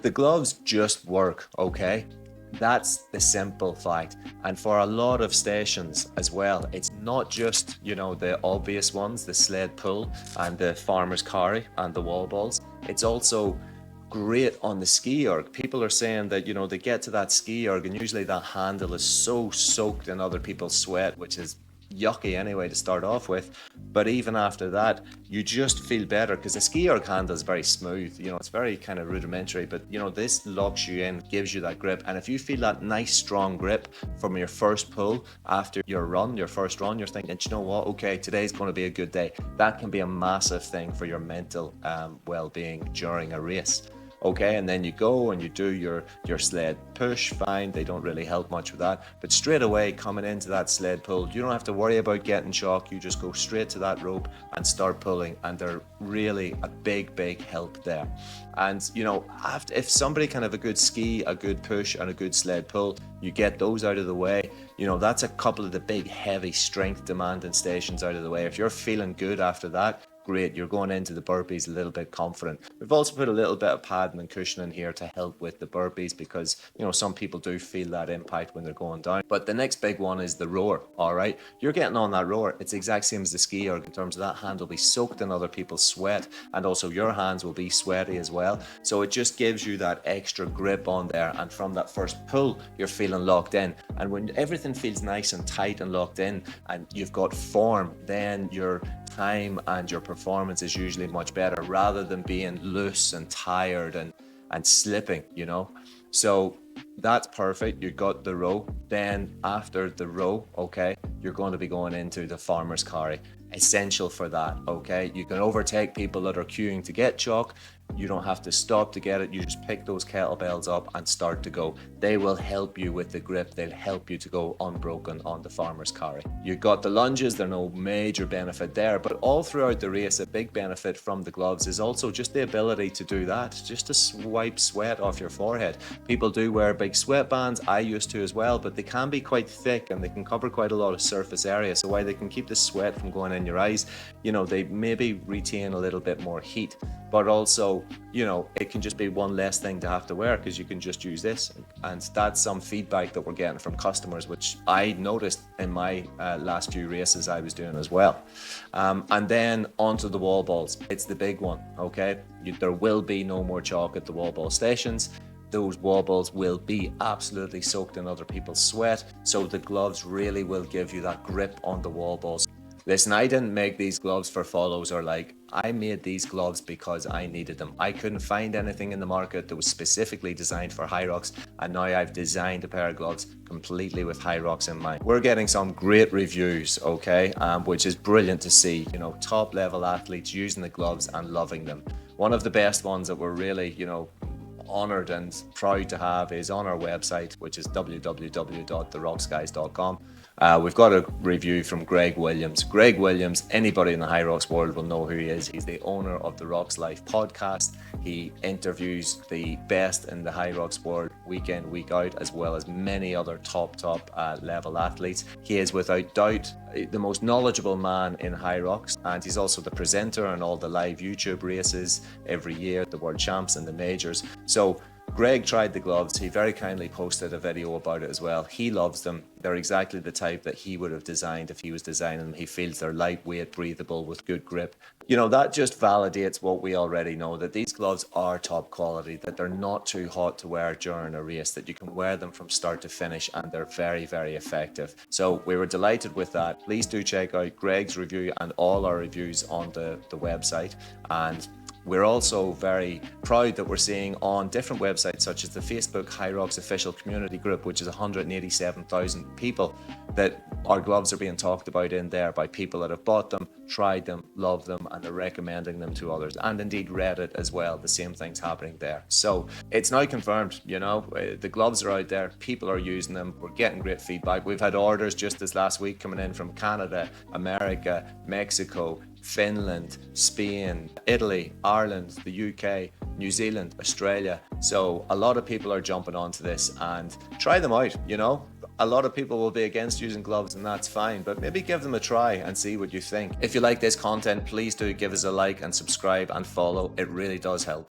The gloves just work, okay? That's the simple fact. And for a lot of stations as well, it's not just, the obvious ones, the sled pull and the farmer's carry and the wall balls. It's also great on the ski erg. People are saying that, they get to that ski erg and usually that handle is so soaked in other people's sweat, which is yucky anyway to start off with. But even after that, you just feel better because the ski erg handle is very smooth. It's very kind of rudimentary, but this locks you in, gives you that grip. And if you feel that nice strong grip from your first pull after your first run, you're thinking, you know what? Okay, today's going to be a good day. That can be a massive thing for your mental well-being during a race. Okay, and then you go and you do your sled push, fine, they don't really help much with that, but straight away coming into that sled pull, you don't have to worry about getting shock, you just go straight to that rope and start pulling, and they're really a big help there. And if somebody can have a good ski, a good push and a good sled pull, you get those out of the way, that's a couple of the big heavy strength demanding stations out of the way. If you're feeling good after that, great, you're going into the burpees a little bit confident. We've also put a little bit of padding and cushioning here to help with the burpees because, some people do feel that impact when they're going down. But the next big one is the rower, all right? You're getting on that rower. It's the exact same as the ski erg in terms of that hand will be soaked in other people's sweat and also your hands will be sweaty as well. So it just gives you that extra grip on there, and from that first pull, you're feeling locked in. And when everything feels nice and tight and locked in and you've got form, then your time and your performance is usually much better rather than being loose and tired and slipping, So that's perfect. You got the row. Then after the row, okay, you're going to be going into the farmer's carry. Essential for that, okay? You can overtake people that are queuing to get chalk. You don't have to stop to get it. You just pick those kettlebells up and start to go. They will help you with the grip. They'll help you to go unbroken on the farmer's carry. You got the lunges. There's no major benefit there, but all throughout the race, a big benefit from the gloves is also just the ability to do that, just to wipe sweat off your forehead. People do wear big sweatbands. I used to as well, but they can be quite thick and they can cover quite a lot of surface area. So while they can keep the sweat from going in your eyes, they maybe retain a little bit more heat, but also, it can just be one less thing to have to wear because you can just use this. And that's some feedback that we're getting from customers, which I noticed in my last few races I was doing as well. And then onto the wall balls. It's the big one, okay? There will be no more chalk at the wall ball stations. Those wall balls will be absolutely soaked in other people's sweat. So the gloves really will give you that grip on the wall balls. Listen, I didn't make these gloves for follows or like. I made these gloves because I needed them. I couldn't find anything in the market that was specifically designed for Hyrox, and now I've designed a pair of gloves completely with Hyrox in mind. We're getting some great reviews, okay, which is brilliant to see. Top level athletes using the gloves and loving them. One of the best ones that we're really, honored and proud to have is on our website, which is www.theroxguys.com. We've got a review from Greg Williams. Greg Williams, anybody in the Hyrox world will know who he is. He's the owner of the Rox Lyfe Podcast. He interviews the best in the Hyrox world week in, week out, as well as many other top level athletes. He is without doubt the most knowledgeable man in Hyrox, and he's also the presenter on all the live YouTube races every year, the World Champs and the majors. So Greg tried the gloves. He very kindly posted a video about it as well. He loves them. They're exactly the type that he would have designed if he was designing them. He feels they're lightweight, breathable, with good grip. That just validates what we already know, that these gloves are top quality, that they're not too hot to wear during a race, that you can wear them from start to finish, and they're very, very effective. So we were delighted with that. Please do check out Greg's review and all our reviews on the website. And we're also very proud that we're seeing on different websites such as the Facebook Hyrox official community group, which is 187,000 people, that our gloves are being talked about in there by people that have bought them, tried them, love them, and are recommending them to others. And indeed Reddit as well, the same thing's happening there. So it's now confirmed, the gloves are out there, people are using them, we're getting great feedback. We've had orders just this last week coming in from Canada, America, Mexico, Finland, Spain, Italy, Ireland, the UK, New Zealand, Australia. So a lot of people are jumping onto this, and try them out, A lot of people will be against using gloves, and that's fine, but maybe give them a try and see what you think. If you like this content, please do give us a like and subscribe and follow. It really does help.